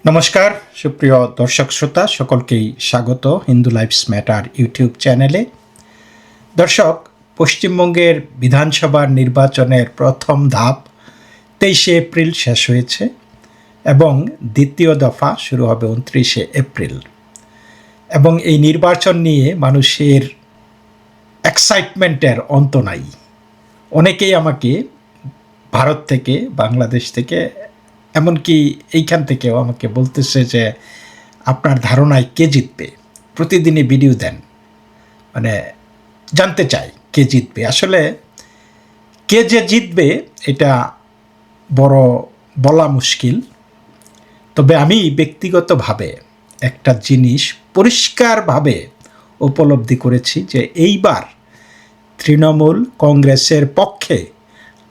নমস্কার সুপ্রিয় দর্শক শ্রোতা সকলকেই স্বাগত হিন্দু লাইফস ম্যাটার ইউটিউব চ্যানেলে। দর্শক, পশ্চিমবঙ্গের বিধানসভার নির্বাচনের প্রথম ধাপ 23শে এপ্রিল শেষ হয়েছে এবং দ্বিতীয় দফা শুরু হবে 29শে এপ্রিল। এবং এই নির্বাচন নিয়ে মানুষের এক্সাইটমেন্টের অন্ত নাই। অনেকেই আমাকে ভারত থেকে, বাংলাদেশ থেকে, এমনকি এইখান থেকেও আমাকে বলতেছে যে আপনার ধারণায় কে জিতবে। প্রতিদিনই ভিডিও দেন, মানে জানতে চাই কে জিতবে। আসলে কে যে জিতবে এটা বড় বলা মুশকিল। তবে আমি ব্যক্তিগতভাবে একটা জিনিস পরিষ্কারভাবে উপলব্ধি করেছি যে এইবার তৃণমূল কংগ্রেসের পক্ষে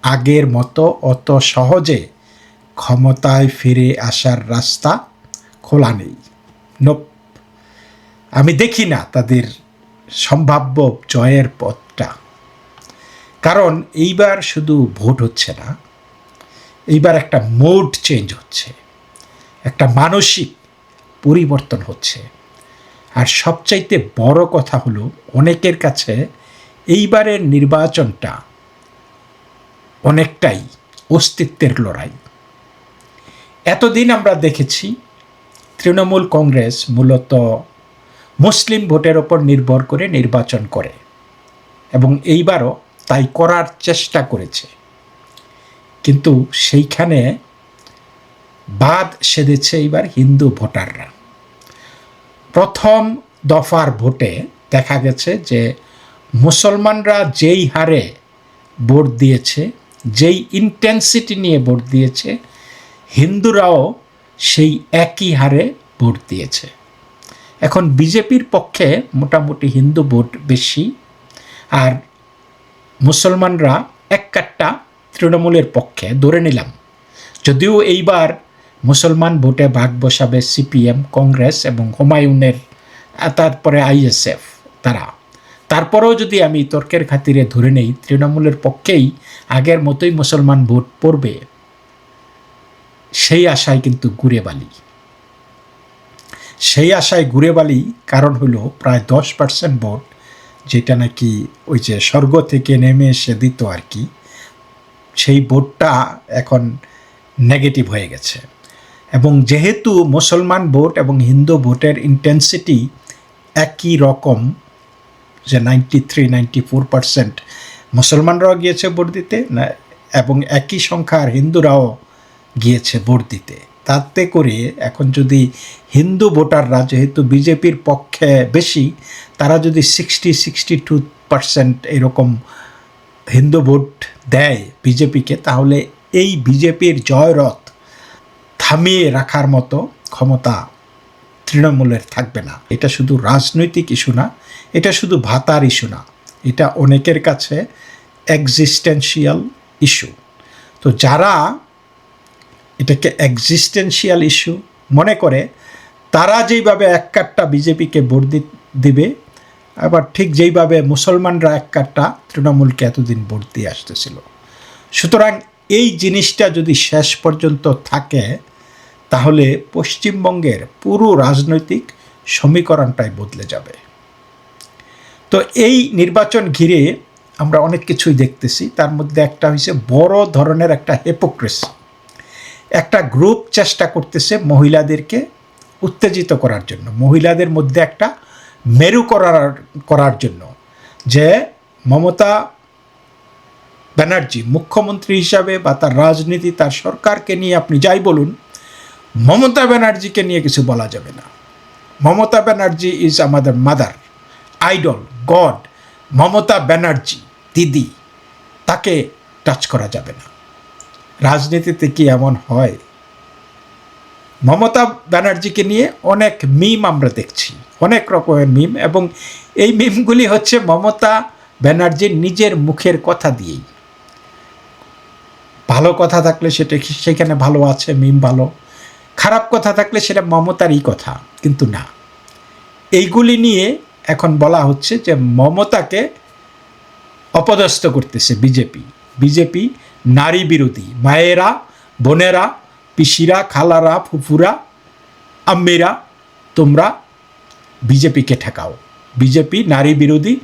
আগের মতো অত সহজে ক্ষমতায় ফিরে আসার রাস্তা খোলা নেই। আমি দেখি না তাদের সম্ভাব্য জয়ের পথটা। কারণ এইবার শুধু ভোট হচ্ছে না, এইবার একটা মোড চেঞ্জ হচ্ছে, একটা মানসিক পরিবর্তন হচ্ছে। আর সবচাইতে বড় কথা হলো, অনেকের কাছে এইবারের নির্বাচনটা অনেকটাই অস্তিত্বের লড়াই। এতদিন আমরা দেখেছি তৃণমূল কংগ্রেস মূলত মুসলিম ভোটের ওপর নির্ভর করে নির্বাচন করে এবং এইবারও তাই করার চেষ্টা করেছে। কিন্তু সেইখানে বাদ সেধেছে এইবার হিন্দু ভোটাররা। প্রথম দফার ভোটে দেখা গেছে যে মুসলমানরা যেই হারে ভোট দিয়েছে, যেই ইন্টেন্সিটি নিয়ে ভোট দিয়েছে, হিন্দুরাও সেই একই হারে ভোট দিয়েছে। এখন বিজেপির পক্ষে মোটামুটি হিন্দু ভোট বেশি, আর মুসলমানরা এক কাট্টা তৃণমূলের পক্ষে ধরে নিলাম। যদিও এইবার মুসলমান ভোটে ভাগ বসাবে সিপিএম, কংগ্রেস এবং হুমায়ুনের, তারপরে আইএসএফ তারা। তারপরেও যদি আমি তর্কের খাতিরে ধরে নেই তৃণমূলের পক্ষেই আগের মতোই মুসলমান ভোট পড়বে, সেই আশায় কিন্তু ঘুরে বালি। সেই আশায় ঘুরে বালি কারণ হলো প্রায় 10% ভোট, যেটা নাকি ওই যে স্বর্গ থেকে নেমে এসে দিত আর কি, সেই ভোটটা এখন নেগেটিভ হয়ে গেছে। এবং যেহেতু মুসলমান ভোট এবং হিন্দু ভোটের ইন্টেন্সিটি একই রকম, যে 93-94% মুসলমানরাও গিয়েছে ভোট দিতে এবং একই সংখ্যার হিন্দুরাও গিয়েছে ভোট দিতে। তাতে করে এখন যদি হিন্দু ভোটাররা যেহেতু বিজেপির পক্ষে বেশি, তারা যদি 60-62% এরকম হিন্দু ভোট দেয় বিজেপিকে, তাহলে এই বিজেপির জয়রথ থামিয়ে রাখার মতো ক্ষমতা তৃণমূলের থাকবে না। এটা শুধু রাজনৈতিক ইস্যু না, এটা শুধু ভাতার ইস্যু না, এটা অনেকের কাছে এক্সিস্টেন্সিয়াল ইস্যু। তো যারা এটাকে এক্সিস্টেন্সিয়াল ইস্যু মনে করে, তারা যেইভাবে এক কাট্টা বিজেপিকে ভোট দিবে, আবার ঠিক যেইভাবে মুসলমানরা এক কাট্টা তৃণমূলকে এতদিন ভোট দিয়ে আসতেছিল। সুতরাং এই জিনিসটা যদি শেষ পর্যন্ত থাকে, তাহলে পশ্চিমবঙ্গের পুরো রাজনৈতিক সমীকরণটাই বদলে যাবে। তো এই নির্বাচন ঘিরে আমরা অনেক কিছুই দেখতেছি। তার মধ্যে একটা হয়েছে বড় ধরনের একটা হিপোক্রেসি। একটা গ্রুপ চেষ্টা করতেছে মহিলাদেরকে উত্তেজিত করার জন্য, মহিলাদের মধ্যে একটা মেরু করার জন্য, যে মমতা ব্যানার্জি মুখ্যমন্ত্রী হিসাবে বা তার রাজনীতি, তার সরকারকে নিয়ে আপনি যাই বলুন, মমতা ব্যানার্জিকে নিয়ে কিছু বলা যাবে না। মমতা ব্যানার্জি ইজ আমাদের mother, idol, god. Mamata Banerjee দিদি, তাকে টাচ করা যাবে না। রাজনীতিতে কি এমন হয়? মমতা ব্যানার্জিকে নিয়ে অনেক মিম আমরা দেখছি, অনেক রকমের মিম, এবং এই মিমগুলি হচ্ছে মমতা ব্যানার্জির নিজের মুখের কথা দিয়েই। ভালো কথা থাকলে সেটা সেখানে ভালো আছে, মিম ভালো, খারাপ কথা থাকলে সেটা মমতারই কথা। কিন্তু না, এইগুলি নিয়ে এখন বলা হচ্ছে যে মমতাকে অপদস্থ করতেছে বিজেপি নারী বিরোধী, মায়েরা, বোনেরা, পিসিরা, খালারা, ফুফুরা আম্মিরা তোমরা বিজেপিকে ঠেকাও, বিজেপি নারী বিরোধী,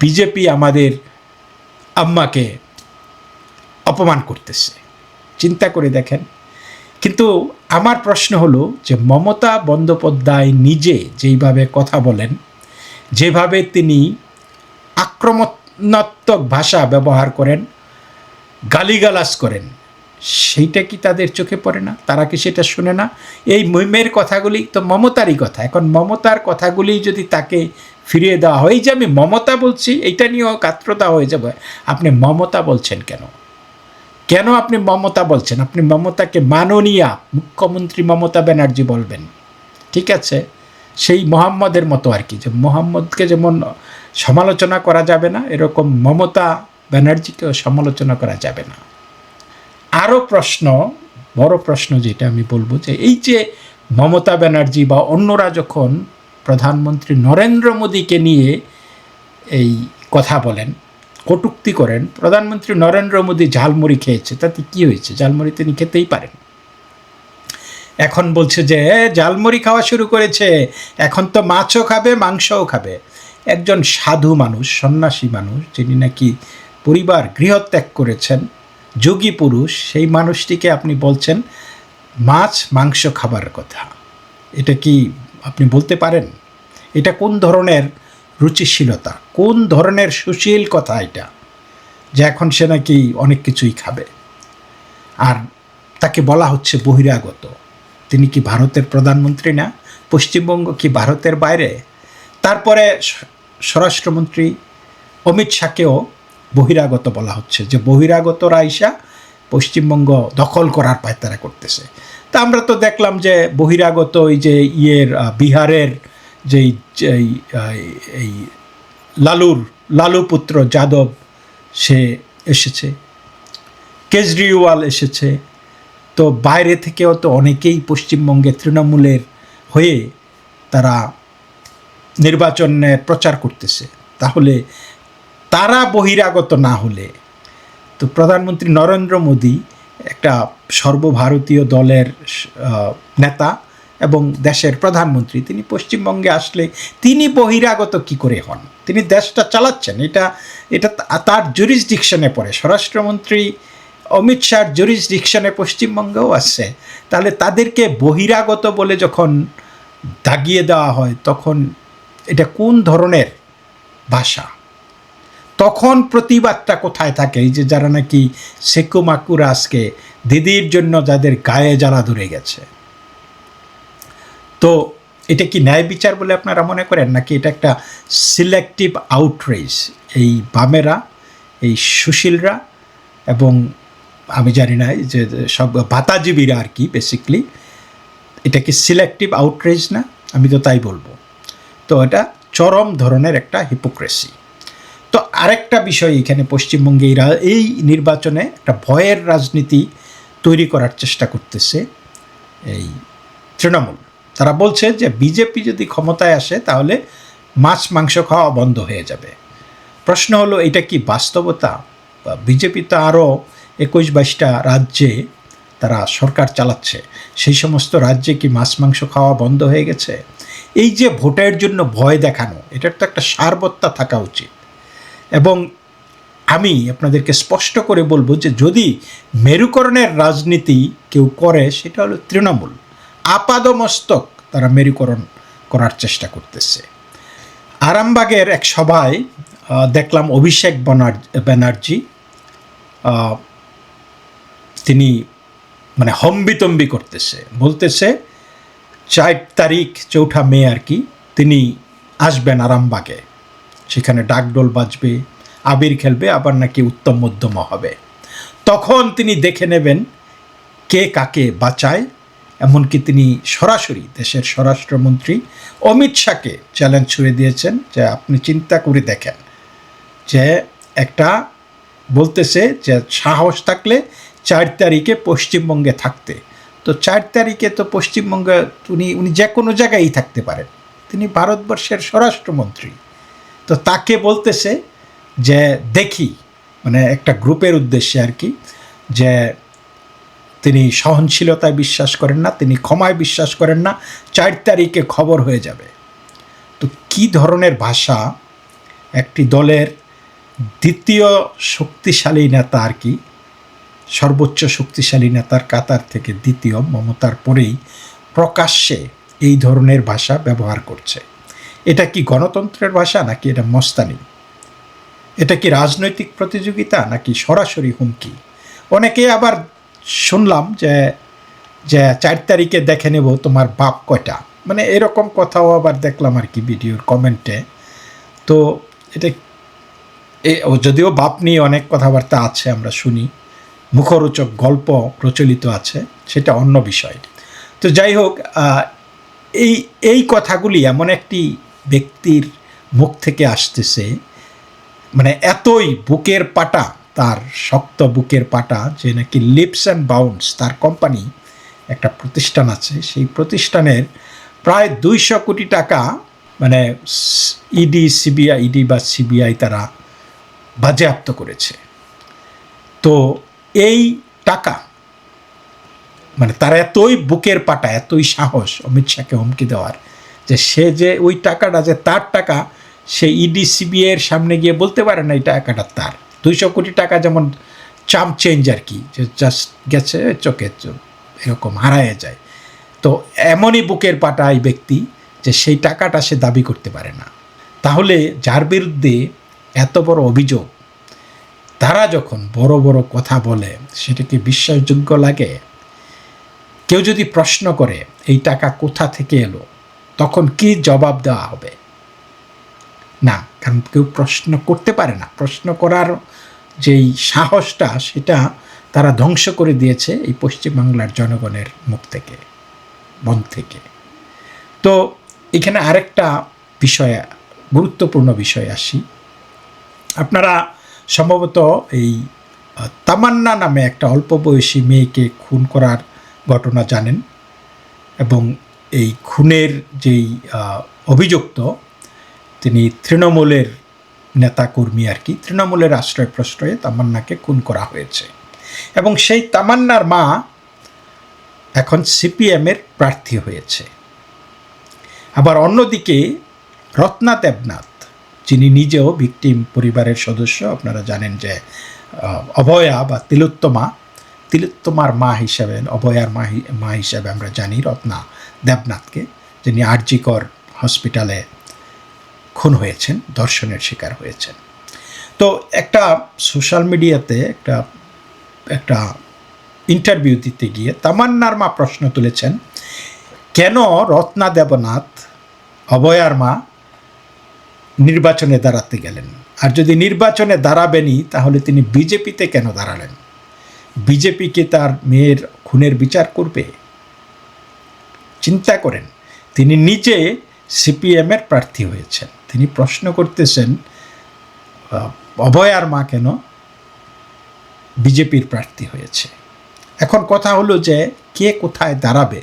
বিজেপি আমাদের আম্মাকে অপমান করতেছে। চিন্তা করে দেখেন। কিন্তু আমার প্রশ্ন হলো যে মমতা বন্দ্যোপাধ্যায় নিজে যেইভাবে কথা বলেন, যেভাবে তিনি আক্রমণাত্মক ভাষা ব্যবহার করেন, গালিগালাজ করেন, সেইটা কি তাদের চোখে পড়ে না? তারা কি সেটা শুনে না? এই মহিমের কথাগুলি তো মমতারই কথা। এখন মমতার কথাগুলি যদি তাকে ফিরিয়ে দেওয়া হয়, যে আমি মমতা বলছি, এইটা নিয়েও কাত্রতা হয়ে যাবে। আপনি মমতা বলছেন কেন? কেন আপনি মমতা বলছেন? আপনি মমতাকে মাননীয়া মুখ্যমন্ত্রী মমতা ব্যানার্জি বলবেন, ঠিক আছে? সেই মোহাম্মদের মতো আর কি, যে মোহাম্মদকে যেমন সমালোচনা করা যাবে না, এরকম মমতা ব্যানার্জিকেও সমালোচনা করা যাবে না। আরও প্রশ্ন, বড় প্রশ্ন যেটা আমি বলবো, যে এই যে মমতা ব্যানার্জি বা অন্যরা যখন প্রধানমন্ত্রী নরেন্দ্র মোদীকে নিয়ে এই কথা বলেন, কটূক্তি করেন, প্রধানমন্ত্রী নরেন্দ্র মোদী ঝালমুড়ি খেয়েছে, তাতে কি হয়েছে? ঝালমুড়ি তিনি খেতেই পারেন। এখন বলছে যে ঝালমুড়ি খাওয়া শুরু করেছে, এখন তো মাছও খাবে, মাংসও খাবে। একজন সাধু মানুষ, সন্ন্যাসী মানুষ, যিনি নাকি পরিবার গৃহত্যাগ করেছেন, যোগী পুরুষ, সেই মানুষটিকে আপনি বলছেন মাছ মাংস খাবার কথা। এটা কি আপনি বলতে পারেন? এটা কোন ধরনের রুচিশীলতা, কোন ধরনের সুশীল কথা এটা, যে এখন সে নাকি অনেক কিছুই খাবে? আর তাকে বলা হচ্ছে বহিরাগত। তিনি কি ভারতের প্রধানমন্ত্রী না? পশ্চিমবঙ্গ কি ভারতের বাইরে? তারপরে স্বরাষ্ট্রমন্ত্রী অমিত শাহকেও বহিরাগত বলা হচ্ছে, যে বহিরাগতরা আইসা পশ্চিমবঙ্গ দখল করার পায়তারা করতেছে। তা আমরা তো দেখলাম যে বহিরাগত ওই যে বিহারের যেই এই লালু পুত্র যাদব, সে এসেছে, কেজরিওয়াল এসেছে। তো বাইরে থেকেও তো অনেকেই পশ্চিমবঙ্গে তৃণমূলের হয়ে তারা নির্বাচনের প্রচার করতেছে। তাহলে তারা বহিরাগত না হলে তো প্রধানমন্ত্রী নরেন্দ্র মোদী একটা সর্বভারতীয় দলের নেতা এবং দেশের প্রধানমন্ত্রী, তিনি পশ্চিমবঙ্গে আসলে তিনি বহিরাগত কি করে হন? তিনি দেশটা চালাচ্ছেন, এটা তার জুরিসডিকশনে পড়ে। স্বরাষ্ট্রমন্ত্রী অমিত শাহর জুরিসডিকশনে পশ্চিমবঙ্গেও আসছে। তাহলে তাদেরকে বহিরাগত বলে যখন দাগিয়ে দেওয়া হয়, তখন এটা কোন ধরনের ভাষা? তখন প্রতিবাদটা কোথায় থাকে? এই যে যারা নাকি সেকু মাকুরা আজকে দিদির জন্য যাদের গায়ে জ্বালা ধরে গেছে, তো এটা কি ন্যায় বিচার বলে আপনারা মনে করেন, নাকি এটা একটা সিলেক্টিভ আউটরেজ? এই বামেরা, এই সুশীলরা এবং আমি জানি না যে সব ভাতাজীবীরা আর কি, বেসিকলি এটা কি সিলেক্টিভ আউটরেজ না? আমি তো তাই বলবো। তো এটা চরম ধরনের একটা হিপোক্রেসি। তো আরেকটা বিষয় এখানে পশ্চিমবঙ্গে এই নির্বাচনে একটা ভয়ের রাজনীতি তৈরি করার চেষ্টা করতেছে এই তৃণমূল। তারা বলছে যে বিজেপি যদি ক্ষমতায় আসে তাহলে মাছ মাংস খাওয়া বন্ধ হয়ে যাবে। প্রশ্ন হলো, এটা কি বাস্তবতা? বিজেপি তো আরও 21-22টা রাজ্যে তারা সরকার চালাচ্ছে, সেই সমস্ত রাজ্যে কি মাছ মাংস খাওয়া বন্ধ হয়ে গেছে? এই যে ভোটের জন্য ভয় দেখানো, এটার তো একটা সারবত্তা থাকা উচিত। এবং আমি আপনাদেরকে স্পষ্ট করে বলবো যে যদি মেরুকরণের রাজনীতি কেউ করে, সেটা হলো তৃণমূল। আপাদমস্তক তারা মেরুকরণ করার চেষ্টা করতেছে। আরামবাগের এক সভায় দেখলাম অভিষেক ব্যানার্জি, তিনি মানে হম্বিতম্বি করতেছে, বলতেছে 4 তারিখ 4 মে আর কি তিনি আসবেন আরামবাগে, সেখানে ডাকডোল বাজবে, আবির খেলবে, আবার নাকি উত্তম মধ্যম হবে। তখন তিনি দেখে নেবেন কে কাকে বাঁচায়। এমনকি তিনি সরাসরি দেশের স্বরাষ্ট্রমন্ত্রী অমিত শাহকে চ্যালেঞ্জ ছুড়ে দিয়েছেন যে আপনি চিন্তা করে দেখেন, যে একটা বলতেছে যে সাহস থাকলে 4 তারিখে পশ্চিমবঙ্গে থাকতে। তো 4 তারিখে তো পশ্চিমবঙ্গে উনি যে কোনো জায়গায়ই থাকতে পারেন, তিনি ভারতবর্ষের স্বরাষ্ট্রমন্ত্রী। তো তাকে বলতেছে যে দেখি, মানে একটা গ্রুপের উদ্দেশ্যে আর কি, যে তিনি সহনশীলতায় বিশ্বাস করেন না, তিনি ক্ষমায় বিশ্বাস করেন না, 4 তারিখে খবর হয়ে যাবে। তো কী ধরনের ভাষা একটি দলের দ্বিতীয় শক্তিশালী নেতা আর কি, সর্বোচ্চ শক্তিশালী নেতার কাতার থেকে দ্বিতীয় মমতার পরেই প্রকাশ্যে এই ধরনের ভাষা ব্যবহার করছে। এটা কি গণতন্ত্রের ভাষা নাকি এটা মস্তানি? এটা কি রাজনৈতিক প্রতিযোগিতা নাকি সরাসরি হুমকি? অনেকে আবার শুনলাম যে 4 তারিখে দেখে নেব তোমার বাপ কয়টা, মানে এরকম কথাও আবার দেখলাম আর কি ভিডিওর কমেন্টে। তো এটা যদিও বাপ নিয়ে অনেক কথাবার্তা আছে, আমরা শুনি, মুখরোচক গল্প প্রচলিত আছে, সেটা অন্য বিষয়। তো যাই হোক, এই কথাগুলি এমন একটি ব্যক্তির মুখ থেকে আসতেছে, মানে এতই বুকের পাটা, তার শক্ত বুকের পাটা, যে নাকি লিপস অ্যান্ড বাউন্ডস তার কোম্পানি একটা প্রতিষ্ঠান আছে, সেই প্রতিষ্ঠানের প্রায় 200 কোটি টাকা মানে ইডি বা সিবিআই তারা বাজেয়াপ্ত করেছে। তো এই টাকা, মানে তার এতই বুকের পাটা, এতই সাহস অমিত শাহকে হুমকি দেওয়ার, যে সে যে ওই টাকাটা যে তার টাকা, সে ইডি সিবিআইয়ের সামনে গিয়ে বলতে পারে না এই টাকাটা তার। 200 কোটি টাকা যেমন চাম চেঞ্জ আর কি, যে জাস্ট গেছে চোখে এরকম হারায় যায়। তো এমনই বুকের পাটা এই ব্যক্তি যে সেই টাকাটা সে দাবি করতে পারে না। তাহলে যার বিরুদ্ধে এত বড় অভিযোগ, তারা যখন বড় বড় কথা বলে, সেটা কি বিশ্বাসযোগ্য লাগে? কেউ যদি প্রশ্ন করে এই টাকা কোথা থেকে এলো, তখন কি জবাব দেওয়া হবে? না, কারণ কেউ প্রশ্ন করতে পারে না। প্রশ্ন করার যেই সাহসটা, সেটা তারা ধ্বংস করে দিয়েছে এই পশ্চিমবাংলার জনগণের মুখ থেকে, মন থেকে। তো এখানে আরেকটা বিষয়, গুরুত্বপূর্ণ বিষয় আসি। আপনারা সম্ভবত এই তামান্না নামে একটা অল্প বয়সী মেয়েকে খুন করার ঘটনা জানেন, এবং এই খুনের যেই অভিযুক্ত, তিনি তৃণমূলের নেতাকর্মী আর কি, তৃণমূলের আশ্রয় প্রশ্রয়ে তামান্নাকে খুন করা হয়েছে। এবং সেই তামান্নার মা এখন সিপিএমের প্রার্থী হয়েছে। আবার অন্যদিকে রত্না দেবনাথ, যিনি নিজেও ভিকটিম পরিবারের সদস্য, আপনারা জানেন যে অভয়া বা তিলোত্তমার মা হিসাবে, অভয়ার মা হিসাবে আমরা জানি রত্না দেবনাথকে, যিনি আরজি কর হসপিটালে খুন হয়েছেন, ধর্ষণের শিকার হয়েছেন। তো একটা সোশ্যাল মিডিয়াতে একটা ইন্টারভিউ দিতে গিয়ে তামান্নার মা প্রশ্ন তুলেছেন, কেন রত্না দেবনাথ, অভয়ার মা, নির্বাচনে দাঁড়াতে গেলেন? আর যদি নির্বাচনে দাঁড়াবেনই, তাহলে তিনি বিজেপিতে কেন দাঁড়ালেন? বিজেপিকে তার মেয়ের খুনের বিচার করবে? চিন্তা করেন, তিনি নিজে সিপিএমের প্রার্থী হয়েছেন, তিনি প্রশ্ন করতেছেন অভয়ার মা কেন বিজেপির প্রার্থী হয়েছে। এখন কথা হলো যে কে কোথায় দাঁড়াবে,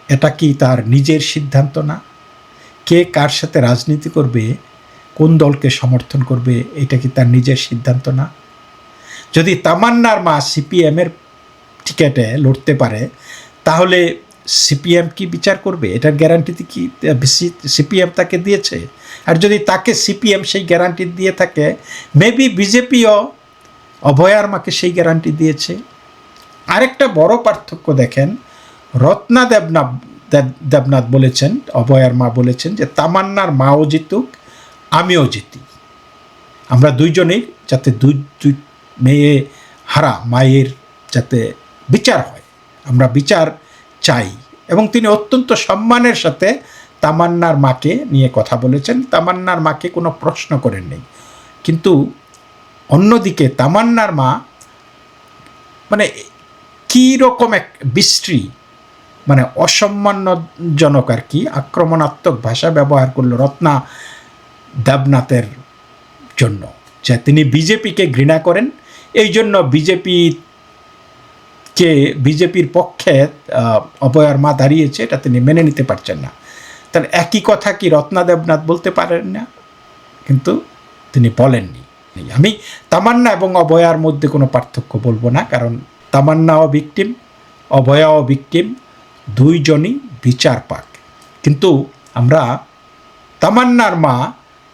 এটা কি তার নিজের সিদ্ধান্ত না? কে কার সাথে রাজনীতি করবে, কোন দলকে সমর্থন করবে, এটা কি তার নিজের সিদ্ধান্ত না? যদি তামান্নার মা সিপিএমের টিকেটে লড়তে পারে, তাহলে সিপিএম কি বিচার করবে? এটার গ্যারান্টি কি সিপিএম তাকে দিয়েছে? আর যদি তাকে সিপিএম সেই গ্যারান্টি দিয়ে থাকে, মেবি বিজেপিও অভয়ার মাকে সেই গ্যারান্টি দিয়েছে। আরেকটা বড় পার্থক্য দেখেন, রত্না দেবনাথ বলেছেন, অভয়ার মা বলেছেন যে তামান্নার মাও জিতুক, আমিও জিতি, আমরা দুইজনেই যাতে দুই মেয়ে হারা মায়ের যাতে বিচার হয়, আমরা বিচার চাই। এবং তিনি অত্যন্ত সম্মানের সাথে তামান্নার মাকে নিয়ে কথা বলেছেন, তামান্নার মাকে কোনো প্রশ্ন করেননি। কিন্তু অন্যদিকে তামান্নার মা মানে কী রকম এক বিশ্রী, মানে অসম্মানজনক আর কি, আক্রমণাত্মক ভাষা ব্যবহার করলো রত্না দেবনাথের জন্য, যে তিনি বিজেপিকে ঘৃণা করেন, এই জন্য বিজেপির পক্ষে অভয়ার মা দাঁড়িয়েছে, এটা তিনি মেনে নিতে পারছেন না। তাহলে একই কথা কি রত্না দেবনাথ বলতে পারেন না? কিন্তু তিনি বলেননি। আমি তামান্না এবং অভয়ার মধ্যে কোনো পার্থক্য বলবো না, কারণ তামান্নাও ভিকটিম, অভয়াও ভিকটিম, দুইজনই বিচার পাক। কিন্তু আমরা তামান্নার মা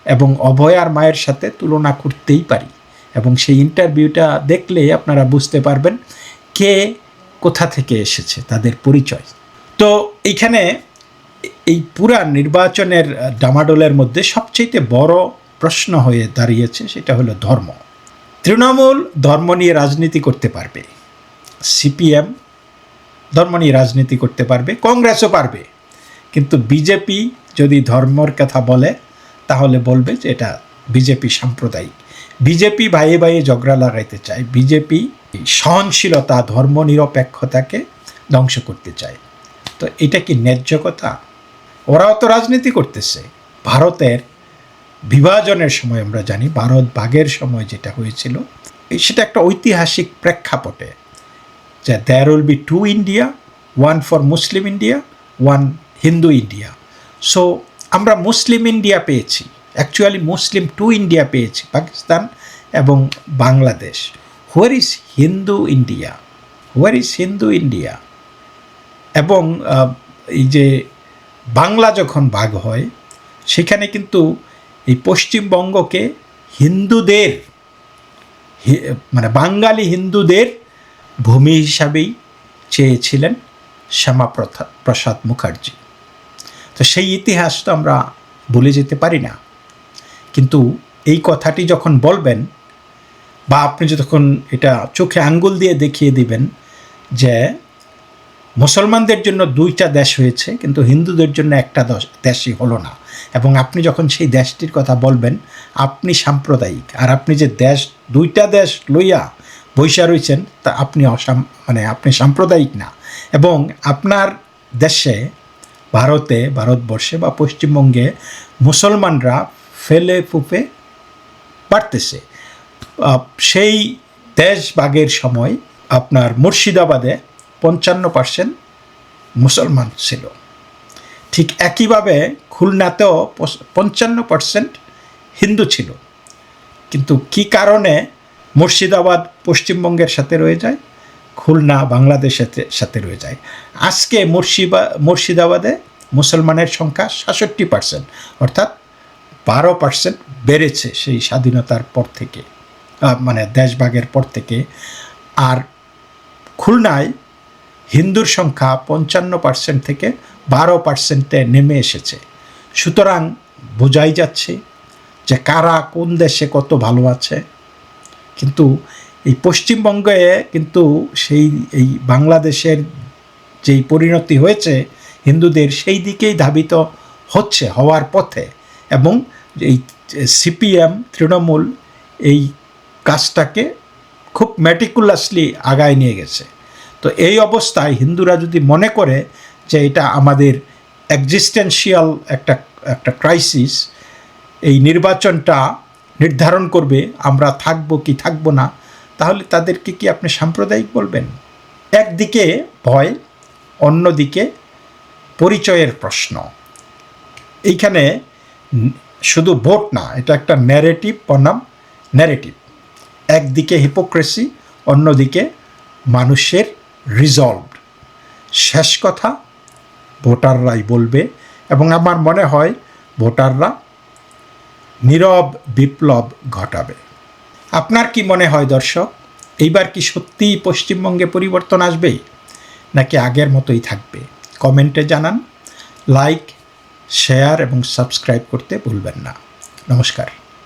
এবং অভয়ার মায়ের সাথে তুলনা করতেই পারি, এবং সেই ইন্টারভিউটা দেখলে আপনারা বুঝতে পারবেন কে কোথা থেকে এসেছে, তাদের পরিচয়। তো এইখানে এই পুরা নির্বাচনের ডামাডোলের মধ্যে সবচেয়ে বড় প্রশ্ন হয়ে দাঁড়িয়েছে সেটা হলো ধর্ম। তৃণমূল ধর্ম নিয়ে রাজনীতি করতে পারবে, সিপিএম ধর্ম নিয়ে রাজনীতি করতে পারবে, কংগ্রেসও পারবে, কিন্তু বিজেপি যদি ধর্মের কথা বলে তাহলে বলবে যে এটা বিজেপি সাম্প্রদায়িক, বিজেপি ভাইয়ে ভাইয়ে ঝগড়া লাগাইতে চায়, বিজেপি সহনশীলতা ধর্ম নিরপেক্ষতাকে ধ্বংস করতে চায়। তো এটা কি ন্যায্য কথা? ওরাও তো রাজনীতি করতেছে। ভারতের বিভাজনের সময় আমরা জানি, ভারত ভাগের সময় যেটা হয়েছিল সেটা একটা ঐতিহাসিক প্রেক্ষাপটে, যে there will be two India, one for Muslim India, one Hindu India. So আমরা মুসলিম ইন্ডিয়া পেয়েছি, অ্যাকচুয়ালি মুসলিম টু ইন্ডিয়া পেয়েছি, পাকিস্তান এবং Bangladesh. Where is Hindu India? Where is Hindu India? এবং এই যে বাংলা যখন ভাগ হয় সেখানে কিন্তু এই পশ্চিমবঙ্গকে হিন্দুদের, মানে বাঙালি হিন্দুদের ভূমি হিসাবেই চেয়েছিলেন শ্যামাপ্রসাদ মুখার্জি। তো সেই ইতিহাস তো আমরা ভুলে যেতে পারি না। কিন্তু এই কথাটি যখন বলবেন, বা আপনি যখন এটা চোখে আঙ্গুল দিয়ে দেখিয়ে দিবেন যে মুসলমানদের জন্য দুইটা দেশ হয়েছে কিন্তু হিন্দুদের জন্য একটা দেশই হলো না, এবং আপনি যখন সেই দেশটির কথা বলবেন আপনি সাম্প্রদায়িক, আর আপনি যে দেশ দুইটা দেশ লইয়া বৈশা রয়েছেন তা আপনি আপনি সাম্প্রদায়িক না। এবং আপনার দেশে, ভারতবর্ষে বা পশ্চিমবঙ্গে মুসলমানরা ফেলে ফুপে বাড়তেছে। সেই দেশ ভাগের সময় আপনার মুর্শিদাবাদে 55% মুসলমান ছিল, ঠিক একইভাবে খুলনাতেও 55% হিন্দু ছিল। কিন্তু কি কারণে মুর্শিদাবাদ পশ্চিমবঙ্গের সাথে রয়ে যায়, খুলনা বাংলাদেশের সাথে রয়ে যায়? আজকে মুর্শিদাবাদে মুসলমানের সংখ্যা 66%, অর্থাৎ 12% বেড়েছে সেই স্বাধীনতার পর থেকে, মানে দেশভাগের পর থেকে। আর খুলনায় হিন্দুর সংখ্যা 55% থেকে 12%-এ নেমে এসেছে। সুতরাং বোঝাই যাচ্ছে যে কারা কোন দেশে কত ভালো আছে। কিন্তু এই পশ্চিমবঙ্গে কিন্তু এই বাংলাদেশের যেই পরিণতি হয়েছে হিন্দুদের, সেই দিকেই ধাবিত হওয়ার পথে, এবং এই সিপিএম তৃণমূল এই কাজটাকে খুব ম্যাটিকুলাসলি আগায় নিয়ে গেছে। তো এই অবস্থায় হিন্দুরা যদি মনে করে যে এটা আমাদের এক্সিস্টেন্সিয়াল একটা ক্রাইসিস, এই নির্বাচনটা নির্ধারণ করবে আমরা থাকবো কি থাকবো না, তাহলে তাদেরকে কি আপনি সাম্প্রদায়িক বলবেন? একদিকে ভয়, অন্যদিকে পরিচয়ের প্রশ্ন। এইখানে শুধু ভোট না, এটা একটা ন্যারেটিভ বনাম ন্যারেটিভ। একদিকে হিপোক্রেসি, অন্যদিকে মানুষের রিজলভ। শেষ কথা ভোটাররাই বলবে, এবং আমার মনে হয় ভোটাররা নীরব বিপ্লব ঘটাবে। আপনার কি মনে হয় দর্শক, এইবার কি সত্যিই পশ্চিমবঙ্গে পরিবর্তন আসবে নাকি আগের মতোই থাকবে? কমেন্টে জানান। লাইক, শেয়ার এবং সাবস্ক্রাইব করতে ভুলবেন না। নমস্কার।